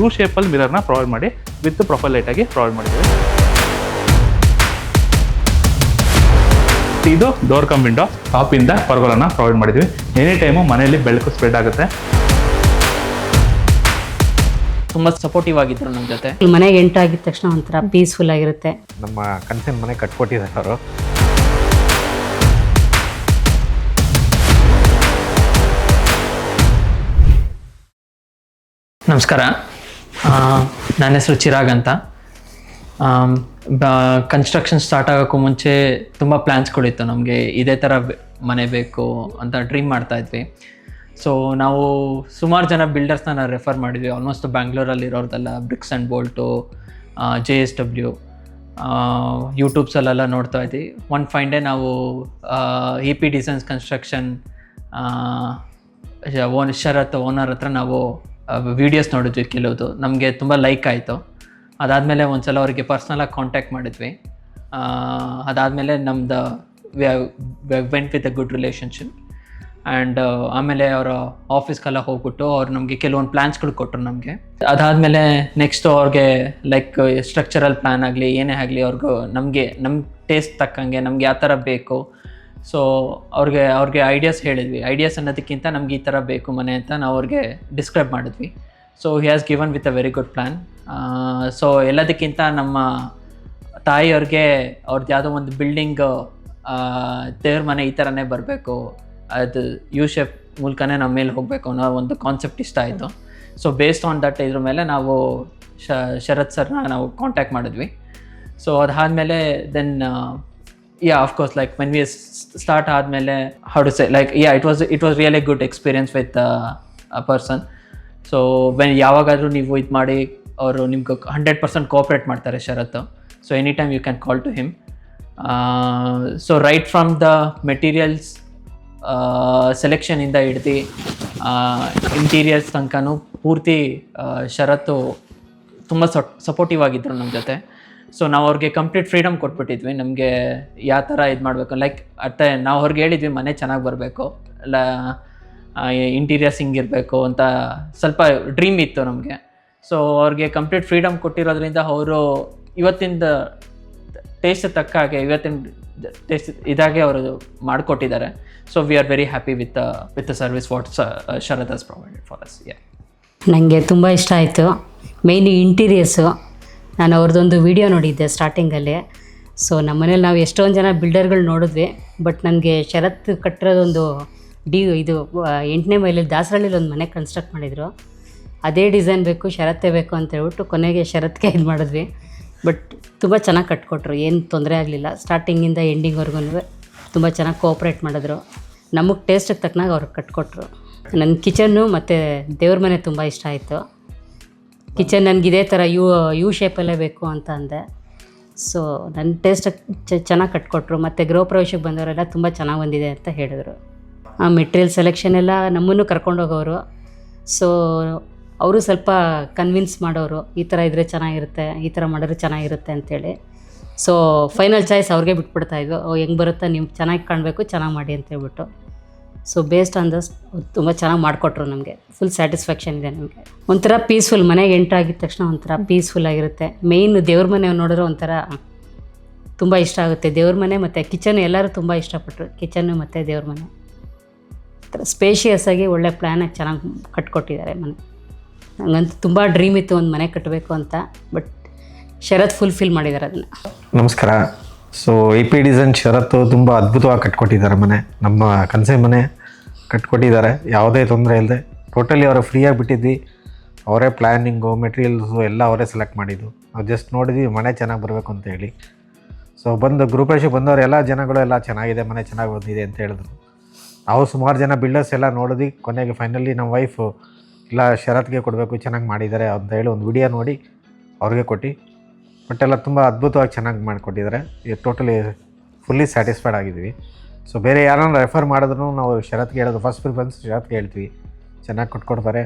You ಶೇಪಲ್ಲಿ ಮಿರರ್ನ provide ಮಾಡಿ with profile ಲೈಟಾಗಿ ಪ್ರೊವೈಡ್ ಮಾಡಿದ್ದೀವಿ. ಇದು ಡೋರ್ ಕಮ್ ವಿಂಡೋ ಟಾಪಿಂದ ಪರ್ಗೋಲನ್ನು ಪ್ರೊವೈಡ್ ಮಾಡಿದ್ವಿ. ಎನಿ ಟೈಮು ಮನೆಯಲ್ಲಿ ಬೆಳಕು ಸ್ಪ್ರೆಡ್ ಆಗುತ್ತೆ. ತುಂಬ ಸಪೋರ್ಟಿವ್ ಆಗಿದ್ರು ನಮ್ಮ ಜೊತೆ. ಮನೆಗೆ ಎಂಟರ್ ಆಗಿದ ತಕ್ಷಣ ಒಂಥರ ಪೀಸ್ಫುಲ್ ಆಗಿರುತ್ತೆ. ನಮ್ಮ ಕನಸಿನ ಮನೆ ಕಟ್ಕೊಟ್ಟಿದ್ದಾರೆ ಅವರು. ನಮಸ್ಕಾರ, ನನ್ನ ಹೆಸರು ಚಿರಾಗ್ ಅಂತ. ಕನ್ಸ್ಟ್ರಕ್ಷನ್ ಸ್ಟಾರ್ಟ್ ಆಗೋಕ್ಕೂ ಮುಂಚೆ ತುಂಬ ಪ್ಲ್ಯಾನ್ಸ್ಗಳಿತ್ತು ನಮಗೆ. ಇದೇ ಥರ ಮನೆ ಬೇಕು ಅಂತ ಡ್ರೀಮ್ ಮಾಡ್ತಾಯಿದ್ವಿ. ಸೊ ನಾವು ಸುಮಾರು ಜನ ಬಿಲ್ಡರ್ಸ್ನ ನಾವು ರೆಫರ್ ಮಾಡಿದ್ವಿ. ಆಲ್ಮೋಸ್ಟ್ ಬ್ಯಾಂಗ್ಳೂರಲ್ಲಿ ಇರೋರ್ದೆಲ್ಲ ಬ್ರಿಕ್ಸ್ ಆ್ಯಂಡ್ ಬೋಲ್ಟು, JSW, ಯೂಟ್ಯೂಬ್ಸಲ್ಲೆಲ್ಲ ನೋಡ್ತಾ ಇದ್ವಿ. ಒನ್ ಫೈನ್ ಡೇ ನಾವು EP designs construction Sharath owner ಹತ್ರ ನಾವು ವೀಡಿಯೋಸ್ ನೋಡಿದ್ವಿ ಕೆಲವುದು. ನಮಗೆ ತುಂಬ ಲೈಕ್ ಆಯಿತು. ಅದಾದಮೇಲೆ ಒಂದು ಸಲ ಅವರಿಗೆ ಪರ್ಸ್ನಲಾಗಿ ಕಾಂಟ್ಯಾಕ್ಟ್ ಮಾಡಿದ್ವಿ. ಅದಾದಮೇಲೆ ನಮ್ದು went with A good relationship. And ಆಮೇಲೆ ಅವರ ಆಫೀಸ್ಗೆಲ್ಲ ಹೋಗ್ಬಿಟ್ಟು ಅವ್ರು ನಮಗೆ ಕೆಲವೊಂದು ಪ್ಲ್ಯಾನ್ಸ್ಗಳು ಕೊಟ್ಟರು ನಮಗೆ. ಅದಾದಮೇಲೆ ನೆಕ್ಸ್ಟು ಅವ್ರಿಗೆ ಲೈಕ್ ಸ್ಟ್ರಕ್ಚರಲ್ ಪ್ಲ್ಯಾನ್ ಆಗಲಿ ಏನೇ ಆಗಲಿ ಅವ್ರಿಗೂ ನಮ್ಮ ಟೇಸ್ಟ್ ತಕ್ಕಂಗೆ ನಮ್ಗೆ ಯಾವ ಥರ ಬೇಕು. ಸೊ ಅವ್ರಿಗೆ ಐಡಿಯಾಸ್ ಹೇಳಿದ್ವಿ. ಐಡಿಯಾಸ್ ಅನ್ನೋದಕ್ಕಿಂತ ನಮ್ಗೆ ಈ ಥರ ಬೇಕು ಮನೆ ಅಂತ ನಾವು ಅವ್ರಿಗೆ ಡಿಸ್ಕ್ರೈಬ್ ಮಾಡಿದ್ವಿ. So he has given with a very good plan. So ಎಲ್ಲದಕ್ಕಿಂತ ನಮ್ಮ ತಾಯಿಯವ್ರಿಗೆ ಅವ್ರದ್ದು ಯಾವುದೋ ಒಂದು ಬಿಲ್ಡಿಂಗ್ ದೇವ್ರ ಮನೆ ಈ ಥರನೇ ಬರಬೇಕು, ಅದು ಯು ಶೇಪ್ ಮೂಲಕನೇ ನಮ್ಮ ಮೇಲೆ ಹೋಗಬೇಕು ಅನ್ನೋ ಒಂದು ಕಾನ್ಸೆಪ್ಟ್ ಇಷ್ಟ ಆಯಿತು. ಸೊ ಬೇಸ್ಡ್ ಆನ್ ದಟ್ ಇದ್ರ ಮೇಲೆ ನಾವು ಶರತ್ ಸರ್ನ ನಾವು ಕಾಂಟ್ಯಾಕ್ಟ್ ಮಾಡಿದ್ವಿ. ಸೊ ಅದಾದಮೇಲೆ then of course like when we start ಆದಮೇಲೆ how to say like it was really good experience with a person. So ಯಾವಾಗಾದರೂ ನೀವು ಇದು ಮಾಡಿ ಅವರು ನಿಮ್ಗೆ 100% ಕೋಆಪ್ರೇಟ್ ಮಾಡ್ತಾರೆ Sharath. So any time you can call to him. So right from the materials ಸೆಲೆಕ್ಷನಿಂದ ಹಿಡ್ದು ಇಂಟೀರಿಯರ್ಸ್ ತನಕನೂ ಪೂರ್ತಿ ಶರತ್ತು ತುಂಬ ಸಪೋರ್ಟಿವ್ ಆಗಿದ್ದರು ನಮ್ಮ ಜೊತೆ. ಸೊ ನಾವು ಅವ್ರಿಗೆ ಕಂಪ್ಲೀಟ್ ಫ್ರೀಡಮ್ ಕೊಟ್ಬಿಟ್ಟಿದ್ವಿ. ನಮಗೆ ಯಾವ ಥರ ಇದು ಮಾಡಬೇಕು ಲೈಕ್ ನಾವು ಅವ್ರಿಗೆ ಹೇಳಿದ್ವಿ ಮನೆ ಚೆನ್ನಾಗಿ ಬರಬೇಕು, ಇಂಟೀರಿಯರ್ಸ್ ಹಿಂಗಿರಬೇಕು ಅಂತ ಸ್ವಲ್ಪ ಡ್ರೀಮ್ ಇತ್ತು ನಮಗೆ. ಸೊ ಅವ್ರಿಗೆ ಕಂಪ್ಲೀಟ್ ಫ್ರೀಡಮ್ ಕೊಟ್ಟಿರೋದ್ರಿಂದ ಅವರು ಇವತ್ತಿನ ಟೇಸ್ಟ್ ತಕ್ಕ ಹಾಗೆ ಇವತ್ತಿನ ಟೇಸ್ಟ್ ಇದಾಗೆ ಅವರು ಮಾಡಿಕೊಟ್ಟಿದ್ದಾರೆ. So we are very happy with the service what Sharath has provided for us. ನನಗೆ ತುಂಬ ಇಷ್ಟ ಆಯಿತು. Main interiors. ನಾನು ಅವ್ರದ್ದೊಂದು ವಿಡಿಯೋ ನೋಡಿದ್ದೆ ಸ್ಟಾರ್ಟಿಂಗಲ್ಲಿ. ಸೊ ನಮ್ಮ ಮನೇಲಿ ನಾವು ಎಷ್ಟೊಂದು ಜನ ಬಿಲ್ಡರ್ಗಳು ನೋಡಿದ್ವಿ. ಬಟ್ ನನಗೆ ಶರತ್ ಕಟ್ಟಿರೋದೊಂದು ಇದು 8ನೇ ಮೈಲಲ್ಲಿ ದಾಸರಳ್ಳಿಲಿ ಒಂದು ಮನೆ ಕನ್ಸ್ಟ್ರಕ್ಟ್ ಮಾಡಿದರು. ಅದೇ ಡಿಸೈನ್ ಬೇಕು, ಶರತ್ತೇ ಬೇಕು ಅಂತ ಹೇಳ್ಬಿಟ್ಟು ಕೊನೆಗೆ ಶರತ್ಗೆ ಇದು ಮಾಡಿದ್ವಿ. ಬಟ್ ತುಂಬ ಚೆನ್ನಾಗಿ ಕಟ್ಕೊಟ್ರು, ಏನು ತೊಂದರೆ ಆಗಲಿಲ್ಲ. ಸ್ಟಾರ್ಟಿಂಗಿಂದ ಎಂಡಿಂಗ್ವರೆಗೂ ತುಂಬ ಚೆನ್ನಾಗಿ ಕೋಆಪ್ರೇಟ್ ಮಾಡಿದ್ರು. ನಮಗೆ ಟೇಸ್ಟಿಗೆ ತಕ್ಕನಾಗ ಅವ್ರಿಗೆ ಕಟ್ಕೊಟ್ರು. ನನ್ನ ಕಿಚನ್ನು ಮತ್ತು ದೇವ್ರ ಮನೆ ತುಂಬ ಇಷ್ಟ ಆಯಿತು. ಕಿಚನ್ ನನಗೆ ಇದೇ ಥರ ಯು ಶೇಪಲ್ಲೇ ಬೇಕು ಅಂತ ಅಂದೆ. ಸೊ ನನ್ನ ಟೇಸ್ಟಿಗೆ ಚೆನ್ನಾಗಿ ಕಟ್ಕೊಟ್ರು. ಮತ್ತು ಗೃಹ ಪ್ರವೇಶಕ್ಕೆ ಬಂದವರೆಲ್ಲ ತುಂಬ ಚೆನ್ನಾಗಿ ಬಂದಿದೆ ಅಂತ ಹೇಳಿದ್ರು. ಆ ಮೆಟೀರಿಯಲ್ ಸೆಲೆಕ್ಷನ್ ಎಲ್ಲ ನಮ್ಮನ್ನು ಕರ್ಕೊಂಡೋಗೋರು. ಸೊ ಅವರು ಸ್ವಲ್ಪ ಕನ್ವಿನ್ಸ್ ಮಾಡೋರು, ಈ ಥರ ಇದ್ದರೆ ಚೆನ್ನಾಗಿರುತ್ತೆ, ಈ ಥರ ಮಾಡಿದ್ರೆ ಚೆನ್ನಾಗಿರುತ್ತೆ ಅಂಥೇಳಿ. ಸೊ ಫೈನಲ್ ಚಾಯ್ಸ್ ಅವ್ರಿಗೆ ಬಿಟ್ಬಿಡ್ತಾಯಿದ್ವು. ಹೆಂಗೆ ಬರುತ್ತಾ, ನಿಮ್ಗೆ ಚೆನ್ನಾಗಿ ಕಾಣಬೇಕು, ಚೆನ್ನಾಗಿ ಮಾಡಿ ಅಂತ ಹೇಳ್ಬಿಟ್ಟು. ಸೊ ಬೇಸ್ಡ್ ಆನ್ ದಸ್ ತುಂಬ ಚೆನ್ನಾಗಿ ಮಾಡಿಕೊಟ್ರು. ನಮಗೆ ಫುಲ್ ಸ್ಯಾಟಿಸ್ಫ್ಯಾಕ್ಷನ್ ಇದೆ. ನಮಗೆ ಒಂಥರ ಪೀಸ್ಫುಲ್. ಮನೆಗೆ ಎಂಟ್ರ್ ಆಗಿದ ತಕ್ಷಣ ಒಂಥರ ಪೀಸ್ಫುಲ್ ಆಗಿರುತ್ತೆ. ಮೇಯ್ನ್ ದೇವ್ರ ಮನೆ ನೋಡಿದ್ರೆ ಒಂಥರ ತುಂಬ ಇಷ್ಟ ಆಗುತ್ತೆ. ದೇವ್ರ ಮನೆ ಮತ್ತು ಕಿಚನ್ ಎಲ್ಲರೂ ತುಂಬ ಇಷ್ಟಪಟ್ಟರು. ಕಿಚನ್ನು ಮತ್ತು ದೇವ್ರ ಮನೆ ಥರ ಸ್ಪೇಷಿಯಸ್ ಆಗಿ ಒಳ್ಳೆ ಪ್ಲ್ಯಾನಾಗಿ ಚೆನ್ನಾಗಿ ಕಟ್ಕೊಟ್ಟಿದ್ದಾರೆ ಮನೆ. ನನಗಂತೂ ತುಂಬ ಡ್ರೀಮ್ ಇತ್ತು ಒಂದು ಮನೆ ಕಟ್ಟಬೇಕು ಅಂತ. ಬಟ್ ಶರತ್ ಫುಲ್ಫಿಲ್ ಮಾಡಿದ್ದಾರೆ ಅದನ್ನು. ನಮಸ್ಕಾರ. ಸೊ EP ಡಿಸೈನ್ ಶರತ್ತು ತುಂಬ ಅದ್ಭುತವಾಗಿ ಕಟ್ಕೊಟ್ಟಿದ್ದಾರೆ ಮನೆ. ನಮ್ಮ ಕನಸಿನ ಮನೆ ಕಟ್ಕೊಟ್ಟಿದ್ದಾರೆ, ಯಾವುದೇ ತೊಂದರೆ ಇಲ್ಲದೆ. ಟೋಟಲಿ ಅವರು ಫ್ರೀಯಾಗಿ ಬಿಟ್ಟಿದ್ವಿ. ಅವರೇ ಪ್ಲ್ಯಾನಿಂಗು, ಮೆಟೀರಿಯಲ್ಸು ಎಲ್ಲ ಅವರೇ ಸೆಲೆಕ್ಟ್ ಮಾಡಿದ್ದು. ನಾವು ಜಸ್ಟ್ ನೋಡಿದ್ವಿ ಮನೆ ಚೆನ್ನಾಗಿ ಬರಬೇಕು ಅಂತ ಹೇಳಿ. ಸೊ ಗ್ರೂಪೇಶಿಗೆ ಬಂದವರು ಎಲ್ಲ ಜನಗಳು ಎಲ್ಲ ಚೆನ್ನಾಗಿದೆ, ಮನೆ ಚೆನ್ನಾಗಿ ಬಂದಿದೆ ಅಂತ ಹೇಳಿದ್ರು. ನಾವು ಸುಮಾರು ಜನ ಬಿಲ್ಡರ್ಸ್ ಎಲ್ಲ ನೋಡಿದ್ವಿ. ಕೊನೆಗೆ ಫೈನಲಿ ನಮ್ಮ ವೈಫು ಇಲ್ಲ ಶರತ್ಗೆ ಕೊಡಬೇಕು, ಚೆನ್ನಾಗಿ ಮಾಡಿದ್ದಾರೆ ಅಂತ ಹೇಳಿ ಒಂದು ವಿಡಿಯೋ ನೋಡಿ ಅವ್ರಿಗೆ ಕೊಟ್ಟು ಬಟ್ ಎಲ್ಲ ತುಂಬ ಅದ್ಭುತವಾಗಿ ಚೆನ್ನಾಗಿ ಮಾಡಿಕೊಟ್ಟಿದ್ದಾರೆ. ಟೋಟಲಿ ಫುಲ್ಲಿ ಸ್ಯಾಟಿಸ್ಫೈಡ್ ಆಗಿದ್ದೀವಿ. ಸೊ ಬೇರೆ ಯಾರನ್ನ ರೆಫರ್ ಮಾಡಿದ್ರು ನಾವು ಶರತ್ಗೆ ಹೇಳೋದು ಫಸ್ಟ್ ಪ್ರಿಫರೆನ್ಸ್ ಶರತ್ಗೆ ಹೇಳ್ತೀವಿ, ಚೆನ್ನಾಗಿ ಕೊಟ್ಕೊಡ್ತಾರೆ.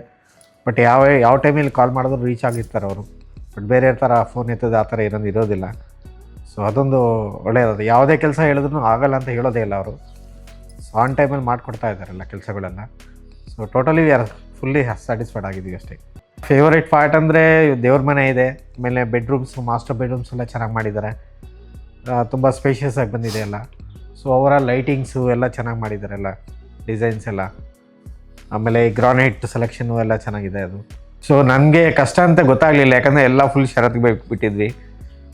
ಬಟ್ ಯಾವ ಟೈಮಲ್ಲಿ ಕಾಲ್ ಮಾಡಿದ್ರು ರೀಚ್ ಆಗಿರ್ತಾರೆ ಅವರು. ಬಟ್ ಬೇರೆ ಥರ ಫೋನ್ ಎತ್ತೋದು ಆ ಥರ ಇರೋದಿಲ್ಲ. ಸೊ ಅದೊಂದು ಒಳ್ಳೆಯದು. ಯಾವುದೇ ಕೆಲಸ ಹೇಳಿದ್ರು ಆಗಲ್ಲ ಅಂತ ಹೇಳೋದೇ ಇಲ್ಲ ಅವರು. ಸೊ ಆನ್ ಟೈಮಲ್ಲಿ ಮಾಡಿಕೊಡ್ತಾ ಇದ್ದಾರಲ್ಲ ಕೆಲಸಗಳೆಲ್ಲ. So totally we are fully satisfied ಆಗಿದ್ದೀವಿ ಅಷ್ಟೇ. ಫೇವರೇಟ್ ಪಾರ್ಟ್ ಅಂದರೆ ದೇವ್ರ ಮನೆ ಇದೆ, ಆಮೇಲೆ ಬೆಡ್ರೂಮ್ಸ್, ಮಾಸ್ಟರ್ ಬೆಡ್ರೂಮ್ಸ್ ಎಲ್ಲ ಚೆನ್ನಾಗಿ ಮಾಡಿದ್ದಾರೆ. ತುಂಬ ಸ್ಪೇಷಿಯಸ್ ಆಗಿ ಬಂದಿದೆ ಎಲ್ಲ. ಸೊ ಅವರ ಲೈಟಿಂಗ್ಸು ಎಲ್ಲ ಚೆನ್ನಾಗಿ ಮಾಡಿದ್ದಾರೆ, ಎಲ್ಲ ಡಿಸೈನ್ಸ್ ಎಲ್ಲ. ಆಮೇಲೆ ಗ್ರಾನೈಟ್ ಸೆಲೆಕ್ಷನ್ನು ಎಲ್ಲ ಚೆನ್ನಾಗಿದೆ ಅದು. ಸೊ ನನಗೆ ಕಷ್ಟ ಅಂತ ಗೊತ್ತಾಗಲಿಲ್ಲ, ಯಾಕಂದರೆ ಎಲ್ಲ ಫುಲ್ ಶರತ್ಗೆ ಬಿಟ್ಟಿದ್ವಿ.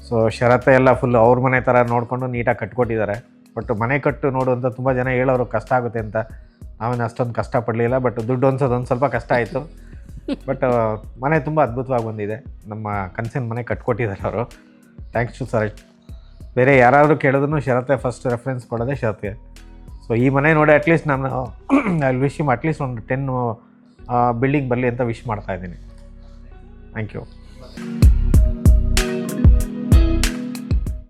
ಸೊ ಶರತ್ ಎಲ್ಲ ಫುಲ್ ಅವ್ರ ಮನೆ ಥರ ನೋಡಿಕೊಂಡು ನೀಟಾಗಿ ಕಟ್ಕೊಟ್ಟಿದ್ದಾರೆ. ಬಟ್ ಮನೆ ಕಟ್ಟು ನೋಡುವಂಥ ತುಂಬ ಜನ ಹೇಳೋರು ಕಷ್ಟ ಆಗುತ್ತೆ ಅಂತ. ನಾವೇನು ಅಷ್ಟೊಂದು ಕಷ್ಟಪಡಲಿಲ್ಲ, ಬಟ್ ದುಡ್ಡು ಹೊಂದ್ಸೋದು ಒಂದು ಸ್ವಲ್ಪ ಕಷ್ಟ ಆಯಿತು. ಬಟ್ ಮನೆ ತುಂಬ ಅದ್ಭುತವಾಗಿ ಬಂದಿದೆ. ನಮ್ಮ ಕನಸಿನ ಮನೆ ಕಟ್ಕೊಟ್ಟಿದ್ದಾರೆ ಅವರು. Thanks to sir. ಬೇರೆ ಯಾರಾದರೂ ಕೇಳಿದ್ರು ಶರತ್ತೆ ಫಸ್ಟ್ ರೆಫರೆನ್ಸ್ ಕೊಡೋದೇ ಶರತ್ಗೆ. ಸೊ ಈ ಮನೆ ನೋಡಿ ಅಟ್ಲೀಸ್ಟ್ ನಾನು ಅಲ್ಲಿ ವಿಶ್ ಅಟ್ಲೀಸ್ಟ್ ಒಂದು 10 ಬಿಲ್ಡಿಂಗ್ ಬರಲಿ ಅಂತ ವಿಶ್ ಮಾಡ್ತಾಯಿದ್ದೀನಿ. Thank you.